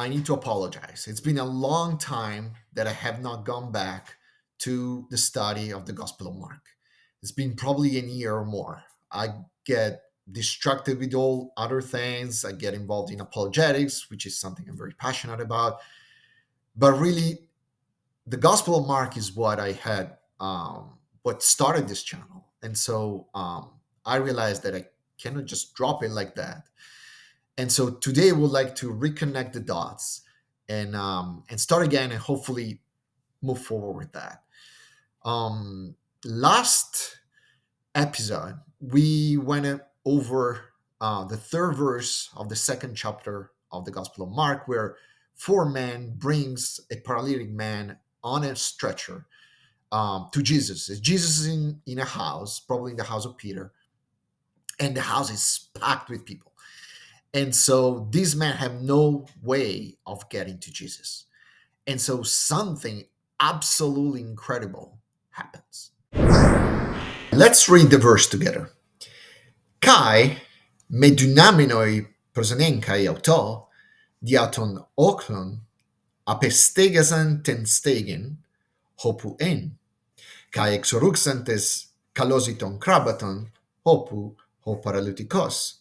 I need to apologize. It's been a long time that I have not gone back to the study of the Gospel of Mark. It's been probably a year or more. I get distracted with all other things. I get involved in apologetics, which is something I'm very passionate about. But really, the Gospel of Mark is what started this channel. And so I realized that I cannot just drop it like that. And so today we'd like to reconnect the dots and start again and hopefully move forward with that. Last episode we went over the third verse of the second chapter of the Gospel of Mark, where four men brings a paralytic man on a stretcher to Jesus. Jesus is in a house, probably in the house of Peter, and the house is packed with people. And so these men have no way of getting to Jesus. And so something absolutely incredible happens. Let's read the verse together. Kai me dynaminoi prosonenkai auto diaton oklon apestegasan ten stegen hopu en. Kai exoruxantes kalositon krabaton hopu ho paralytikos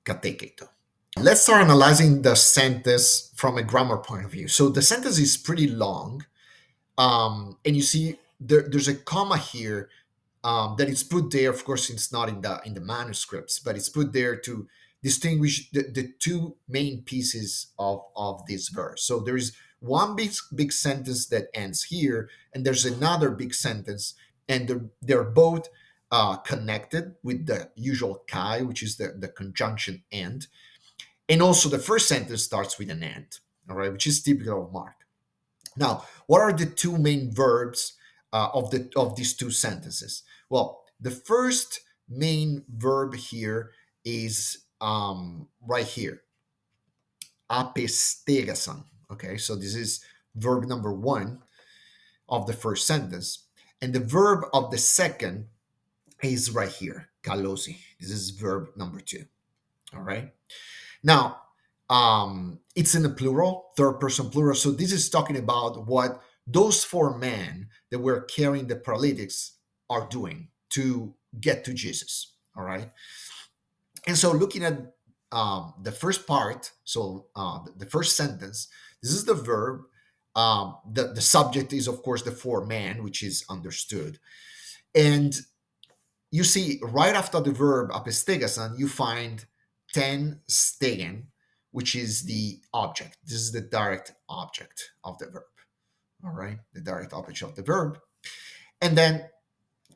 kateketo. Let's start analyzing the sentence from a grammar point of view. So the sentence is pretty long, and you see there's a comma here that is put there. Of course, it's not in the manuscripts, but it's put there to distinguish the two main pieces of this verse. So there is one big sentence that ends here, and there's another big sentence, and they're both connected with the usual kai, which is the conjunction end. And also the first sentence starts with an and, all right, which is typical of Mark. Now, what are the two main verbs of these two sentences? Well, the first main verb here is right here, apestegasan. Okay, so this is verb number one of the first sentence, and the verb of the second is right here, kalosi. This is verb number two. All right. Now, it's in the plural, third person plural. So this is talking about what those four men that were carrying the paralytics are doing to get to Jesus. All right. And so looking at the first part, so the first sentence, this is the verb. The subject is, of course, the four men, which is understood. And you see, right after the verb apestegasan, you find ten stegen, which is the object. This is the direct object of the verb. All right, the direct object of the verb. And then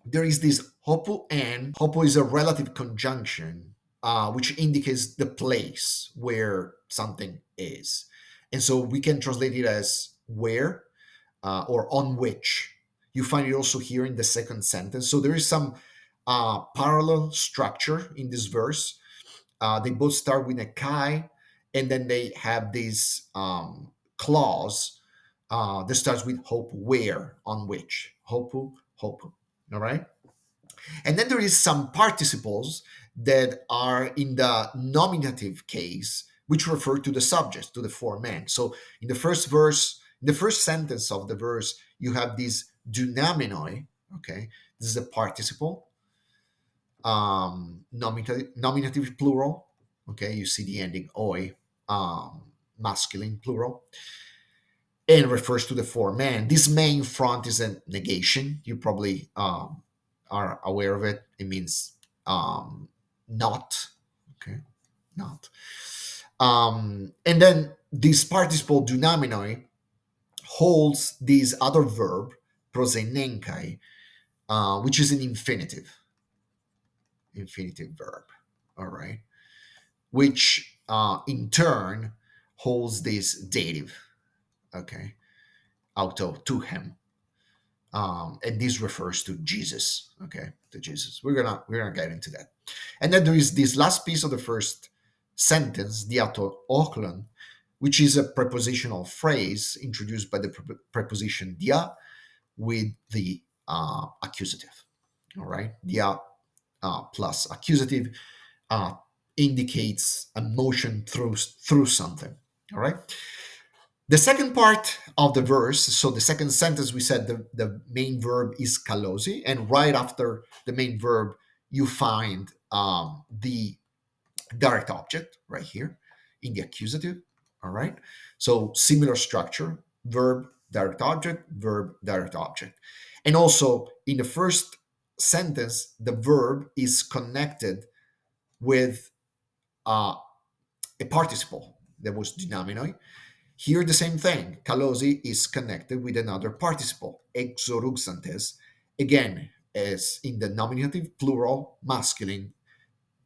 there is this hopu and. Hopu is a relative conjunction, which indicates the place where something is. And so we can translate it as where or on which. You find it also here in the second sentence. So there is some parallel structure in this verse. They both start with a kai, and then they have this clause that starts with hope, where, on which. Hopu, hopu. All right. And then there is some participles that are in the nominative case, which refer to the subjects, to the four men. So in the first verse, in the first sentence of the verse, you have this dynaminoi. Okay, this is a participle, nominative plural. Okay, you see the ending oi, masculine plural, and refers to the four men. This main front is a negation. You probably are aware of it. It means not. Okay, not. And then this participle dynaminoi holds this other verb, prosenenkai, which is an infinitive verb. All right, which in turn holds this dative. Okay, auto, to him. And this refers to Jesus. Okay, to Jesus. We're gonna get into that. And then there is this last piece of the first sentence, diato ochlan, which is a prepositional phrase introduced by the preposition dia with the accusative. All right, dia plus accusative indicates a motion through something. All right. The second part of the verse, so the second sentence, we said the main verb is kalosi, and right after the main verb, you find the direct object right here in the accusative. All right. So similar structure: verb, direct object, verb, direct object. And also in the first sentence, the verb is connected with uh, a participle that was denominoi. Here, the same thing. Kalosi is connected with another participle, exoruxantes, again, as in the nominative plural masculine,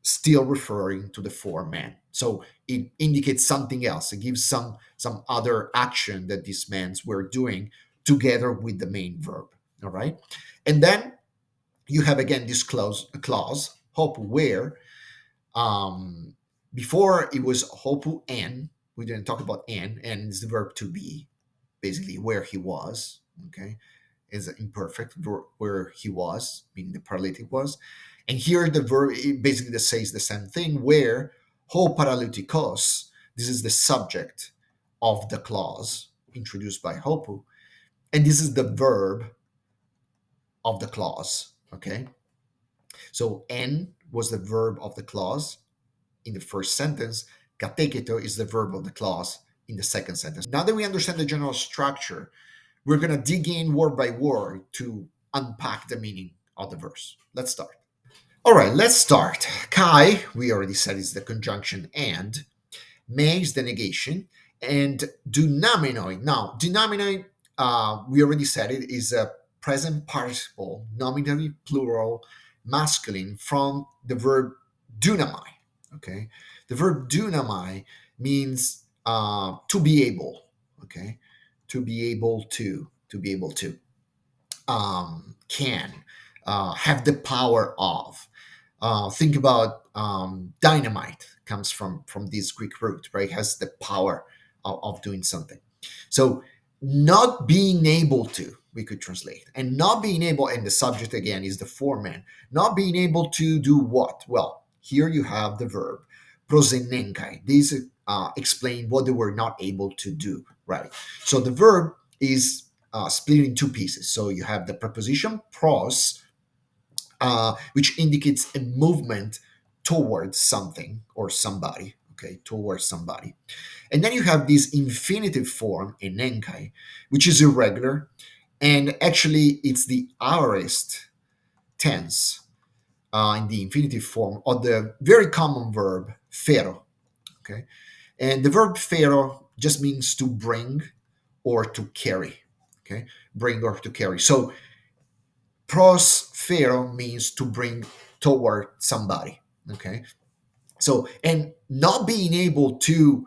still referring to the four men. So it indicates something else. It gives some other action that these men were doing together with the main verb. All right, and then you have again this clause hope where um, before it was hopu n. We didn't talk about n, and it's the verb to be, basically where he was. Okay, is imperfect where he was, meaning the paralytic was. And here the verb it basically says the same thing where ho paralytikos, this is the subject of the clause introduced by hopu, and this is the verb of the clause. Okay, so n was the verb of the clause in the first sentence. Kateketo is the verb of the clause in the second sentence. Now that we understand the general structure, we're going to dig in word by word to unpack the meaning of the verse. Let's start. All right, let's start. Kai, we already said, is the conjunction and. Me is the negation. And dunaminoi. Now, dunaminoi, we already said it, is a present participle, nominally plural, masculine from the verb dunamai. Okay, the verb dunamai means to be able. Okay, to be able to be able to can have the power of. Think about dynamite comes from this Greek root, right? It has the power of doing something. So not being able to, we could translate, and not being able, and the subject again is the foreman. Not being able to do what? Well, here you have the verb prosenenkai. These explain what they were not able to do, right? So the verb is split in two pieces. So you have the preposition pros, which indicates a movement towards something or somebody, okay, towards somebody. And then you have this infinitive form, enenkai, which is irregular, and actually it's the aorist tense in the infinitive form of the very common verb fero, okay? And the verb fero just means to bring or to carry, okay? Bring or to carry. So prosphero means to bring toward somebody, okay? So, and not being able to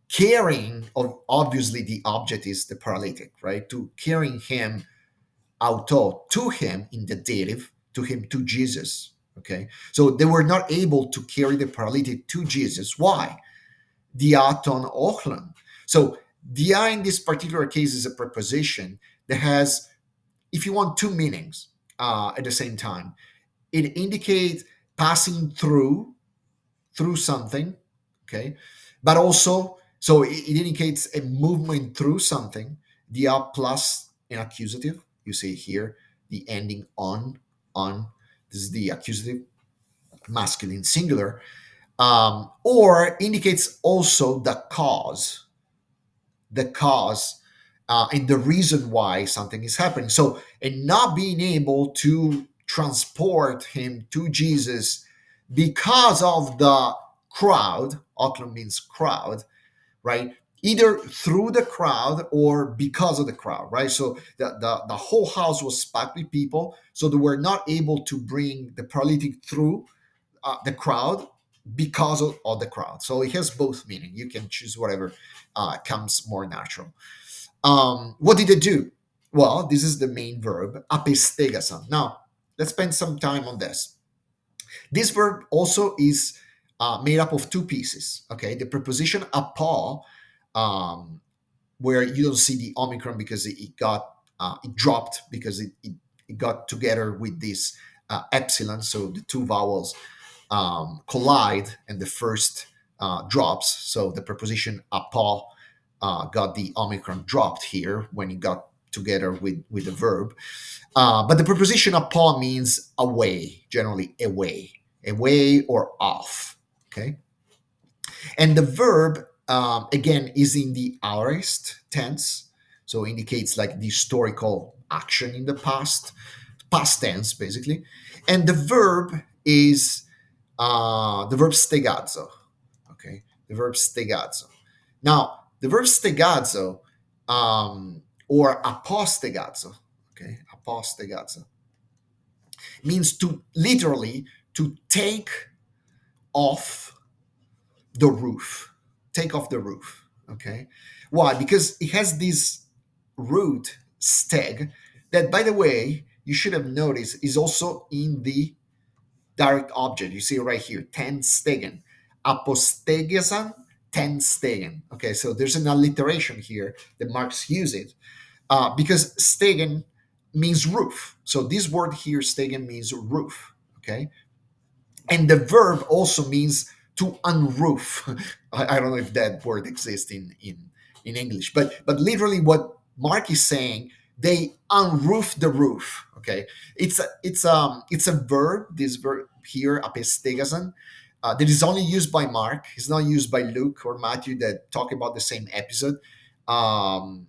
carrying, obviously the object is the paralytic, right? To carrying him auto, to him in the dative, to him, to Jesus, okay? So they were not able to carry the paralytic to Jesus. Why? Diaton ochlan. So dia in this particular case is a preposition that has, if you want, two meanings at the same time. It indicates passing through something, okay, but also so it indicates a movement through something. Dia plus an accusative. You see here the ending on. This is the accusative, masculine singular, or indicates also the cause and the reason why something is happening. So, and not being able to transport him to Jesus because of the crowd, Auckland means crowd, right? Either through the crowd or because of the crowd, right? So the whole house was packed with people, so they were not able to bring the paralytic through the crowd because of the crowd. So it has both meaning. You can choose whatever comes more natural. What did they do? Well, this is the main verb, apestegasan. Now, let's spend some time on this. This verb also is made up of two pieces. Okay, the preposition apo, um, where you don't see the omicron because it dropped because it got together with this epsilon, so the two vowels collide and the first drops. So the preposition apo got the omicron dropped here when it got together with the verb. But the preposition upon means away, generally away or off. Okay, and the verb again is in the aorist tense, so indicates like the historical action in the past tense basically, and the verb stegazzo. Okay, the verb stegazzo. Now, the verb stegazzo or apostegazzo, okay, apostegazzo means to literally to take off the roof. Take off the roof. Okay. Why? Because it has this root steg that, by the way, you should have noticed is also in the direct object. You see it right here, ten stegen. Apostegesan, ten stegen. Okay, so there's an alliteration here that Marx uses because stegen means roof. So this word here, stegen, means roof. Okay, and the verb also means to unroof. I don't know if that word exists in English, but literally what Mark is saying, they unroof the roof. Okay, it's a verb. This verb here, apestegasan, that is only used by Mark. It's not used by Luke or Matthew that talk about the same episode. Um,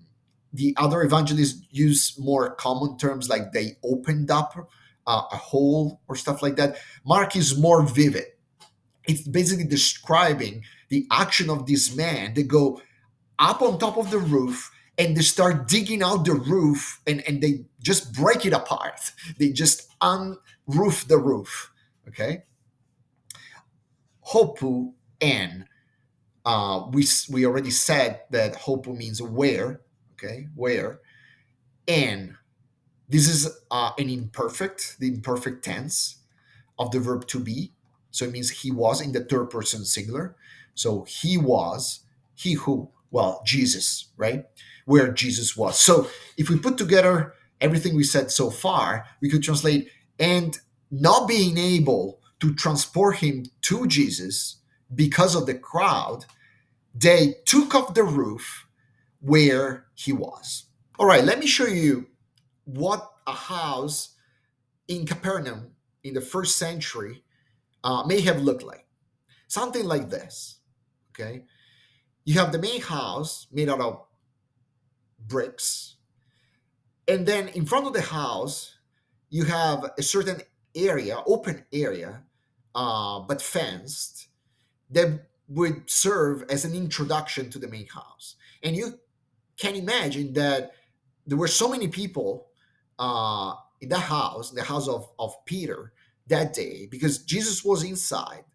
the other evangelists use more common terms like they opened up a hole or stuff like that. Mark is more vivid. It's basically describing the action of this man. They go up on top of the roof and they start digging out the roof and they just break it apart. They just unroof the roof. Okay. Hopu and we already said that hopu means where. Okay, where, and this is the imperfect tense of the verb to be. So it means he was in the third person singular. So he was, he who, well, Jesus, right? Where Jesus was. So if we put together everything we said so far, we could translate, and not being able to transport him to Jesus because of the crowd, they took off the roof where he was. All right, let me show you what a house in Capernaum in the first century may have looked like. Something like this. Okay, you have the main house made out of bricks, and then in front of the house you have a certain area, open area, but fenced, that would serve as an introduction to the main house. And you can imagine that there were so many people in the house of Peter that day, because Jesus was inside,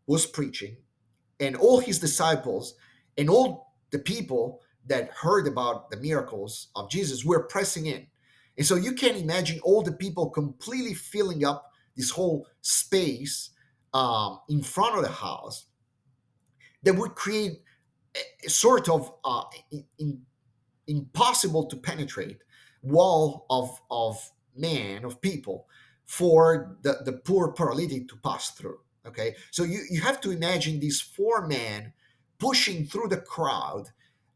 was preaching, and all his disciples and all the people that heard about the miracles of Jesus were pressing in. And so you can imagine all the people completely filling up this whole space in front of the house that would create a sort of impossible to penetrate wall of man, of people, for the poor paralytic to pass through. Okay, so you have to imagine these four men pushing through the crowd,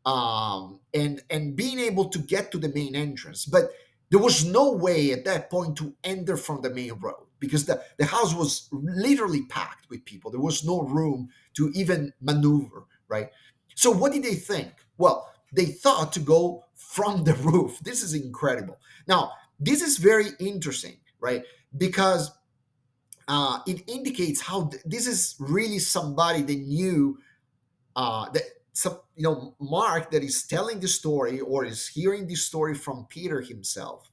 and being able to get to the main entrance, but there was no way at that point to enter from the main road because the house was literally packed with people. There was no room to even maneuver, right? So what did they think? Well, they thought to go from the roof. This is incredible. Now, this is very interesting, right? Because it indicates how this is really somebody that knew that some, Mark, that is telling the story or is hearing this story from Peter himself,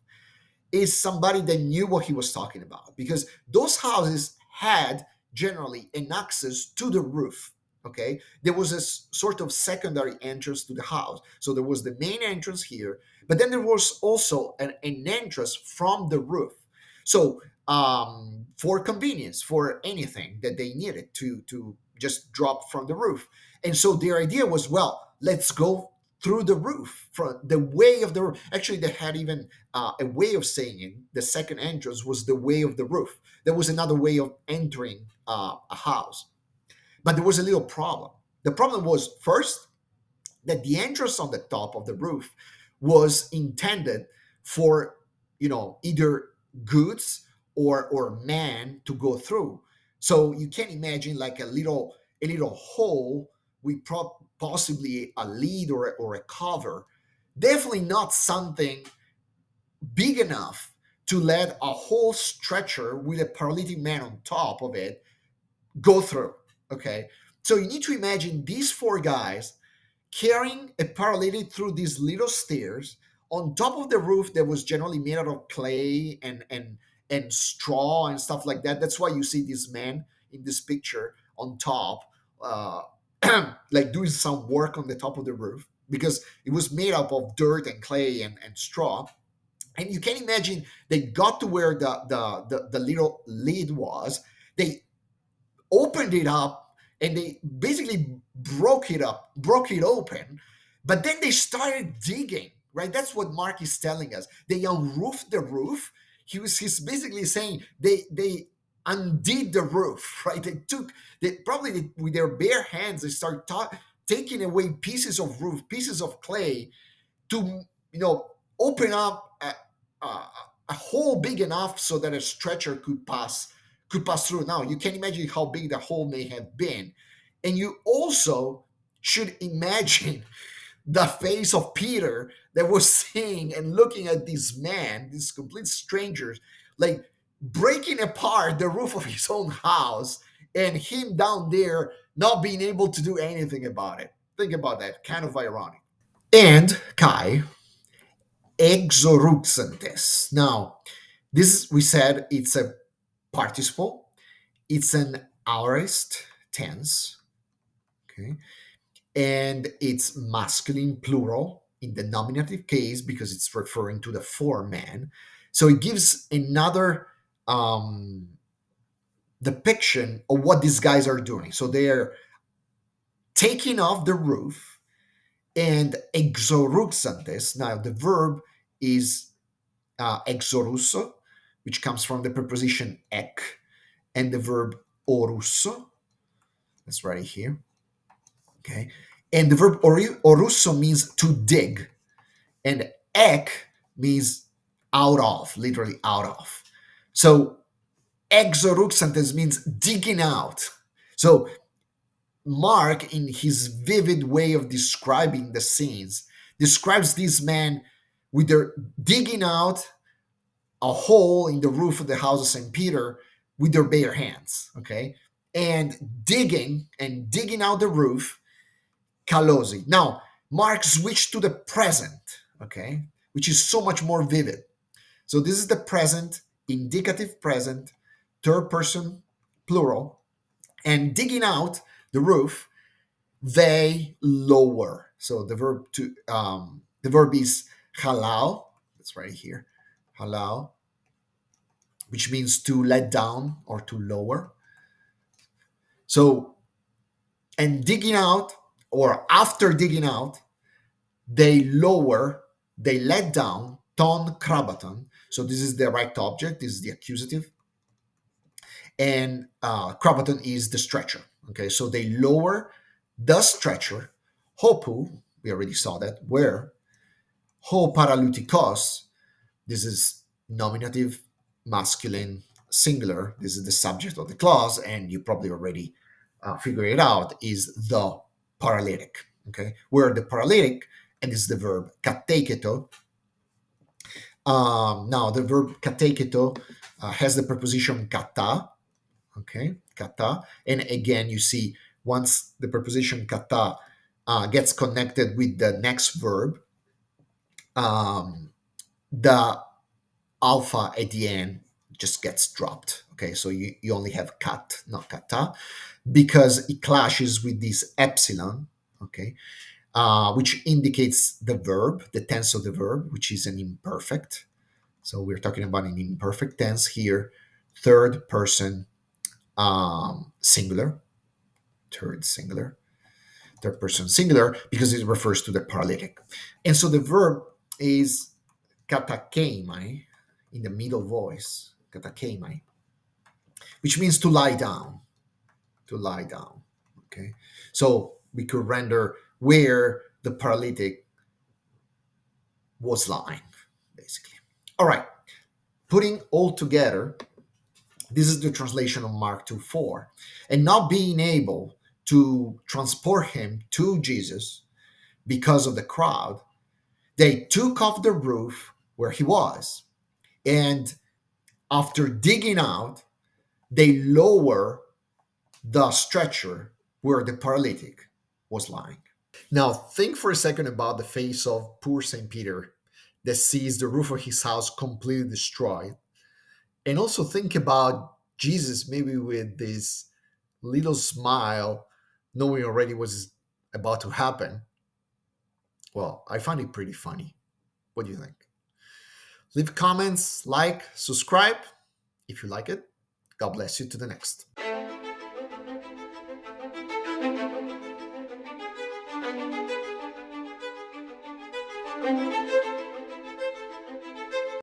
is somebody that knew what he was talking about, because those houses had generally an access to the roof. Okay, there was a sort of secondary entrance to the house. So there was the main entrance here, but then there was also an entrance from the roof. So for convenience, for anything that they needed to just drop from the roof. And so their idea was, well, let's go through the roof, from the way of the roof. Actually, they had even a way of saying it. The second entrance was the way of the roof. There was another way of entering a house. But there was a little problem. The problem was, first, that the entrance on the top of the roof was intended for, either goods or man to go through. So you can imagine like a little hole with possibly a lid or a cover. Definitely not something big enough to let a whole stretcher with a paralytic man on top of it go through. Okay. So you need to imagine these four guys carrying a paralytic through these little stairs on top of the roof that was generally made out of clay and straw and stuff like that. That's why you see this man in this picture on top, uh, like doing some work on the top of the roof, because it was made up of dirt and clay and straw. And you can imagine they got to where the little lid was. They opened it up and they basically broke it open. But then they started digging, right? That's what Mark is telling us. They unroofed the roof. He's basically saying they undid the roof, right? With their bare hands, they start taking away pieces of roof, pieces of clay, to open up a hole big enough so that a stretcher could pass through. Now you can imagine how big the hole may have been, and you also should imagine the face of Peter that was seeing and looking at these men, these complete strangers, like breaking apart the roof of his own house, and him down there not being able to do anything about it. Think about that, kind of ironic. And Kai, exoruxantes. Now, we said it's a participle. It's an aorist tense, okay, and it's masculine plural in the nominative case because it's referring to the four men. So it gives another um, depiction of what these guys are doing. So they're taking off the roof and exoruxantes. Now the verb is exorusso, which comes from the preposition ek, and the verb orusso. That's right here. Okay. And the verb orusso means to dig, and ek means out of, literally out of. So exoruxantes means digging out. So Mark, in his vivid way of describing the scenes, describes these men with their digging out a hole in the roof of the house of St. Peter with their bare hands, okay? And digging out the roof, kalosi. Now, Mark switched to the present, okay, which is so much more vivid. So this is the present, indicative present, third person plural, and digging out the roof, they lower. So the verb is halal. That's right here, halal, which means to let down or to lower. So, and digging out, or after digging out, they lower, they let down, ton krabaton. So this is the right object, this is the accusative, and krabaton is the stretcher. Okay, so they lower the stretcher, hopu, we already saw that, where, ho paralutikos, this is nominative, masculine, singular. This is the subject of the clause, and you probably already figure it out, is the paralytic. Okay, where the paralytic, and this is the verb kateketo. Now the verb kateketo has the preposition kata. Okay, kata, and again you see once the preposition kata gets connected with the next verb, the alpha at the end just gets dropped. Okay, so you only have kat, not kata, because it clashes with this epsilon, okay, which indicates the verb, the tense of the verb, which is an imperfect. So we're talking about an imperfect tense here, third person singular, third person singular, because it refers to the paralytic. And so the verb is katakemai, in the middle voice, katakemai, which means to lie down, to lie down. Okay, so we could render where the paralytic was lying, basically. All right, putting all together, this is the translation of Mark 2:4. And not being able to transport him to Jesus because of the crowd, they took off the roof where he was. And after digging out, they lower the stretcher where the paralytic was lying. Now, think for a second about the face of poor St. Peter that sees the roof of his house completely destroyed. And also think about Jesus maybe with this little smile, knowing already what's about to happen. Well, I find it pretty funny. What do you think? Leave comments, like, subscribe if you like it. God bless you. To the next.